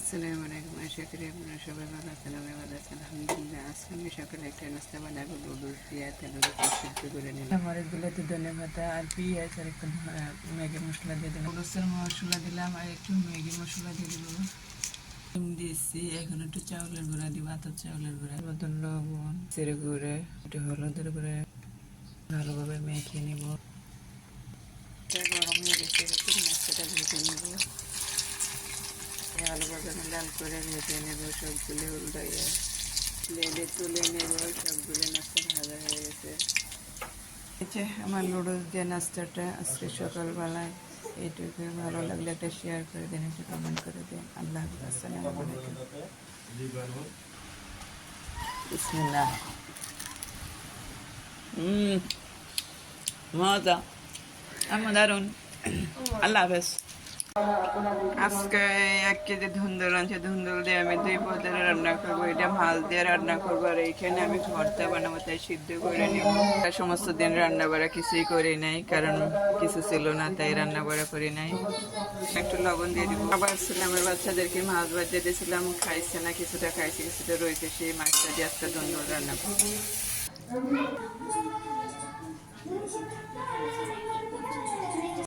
আসসালামু আলাইকুম, আশা করি আপনারা সবাই ভালো আছেন। আমি ভালো আছি আলহামদুলিল্লাহ। আজকে আমি সকালে একটা নাস্তা বানাবো, নুডলস দিয়ে তেলের উপর সিদ্ধ করে নিলাম। মরিচগুলোতে ধনেপাতা আর পেঁয়াজ আর একটু ম্যাগি মশলা দিয়ে দিলাম, নুডলসের মশলা দিলাম আর একটু ম্যাগি মশলা দিয়ে দিব। ডিম দিয়েছি, এখন একটু চাউলের গুঁড়া দিব, আতপ চাউলের গুঁড়া, মতন লবণ, জিরে গুঁড়ে, একটু হলুদের গুঁড়ে ভালোভাবে মেখে নিব। গরম হয়ে গেছে, নাস্তাটা ভেজে নেব, ভালোভাবে লাল করে ভেজে নেব। সবগুলো উল্টাইয়া প্লেটে তুলে নেব। সবগুলো নাস্তা ভাজা হয়ে গেছে। আমার নুডলস দিয়ে নাস্তাটা আজকে সকালবেলায় এইটুকু। ভালো লাগলে একটা শেয়ার করে দিন, একটা কমেন্ট করে দিন। আল্লাহ হাফেজ, আসসালামু আলাইকুম। বিসমিল্লাহ। মজা, আমার দারুন। আল্লাহ হাফেজ। আজকে 1 কেজি ধুন্দুল আনছে, ধুন্দুল দিয়ে আমি 2 পদের রান্না করবো। এটা মাছ দিয়ে রান্না করবো আর এইখানে আমি ভর্তা বানাবো, তাই সিদ্ধ করে নিব। সমস্ত দিন রান্না বাড়া কিছুই করি নাই, কারণ কিছু ছিল না, তাই রান্না বাড়া করি নাই। একটু লবণ দিয়ে দিব। আবার আমার বাচ্চাদেরকে মাছ ভাজা দিয়েছিলাম, খাইছে না, কিছুটা খাইছে, কিছুটা রয়েছে। সেই মাছটা দিয়ে আজকে ধুন্দুল রান্না করবো।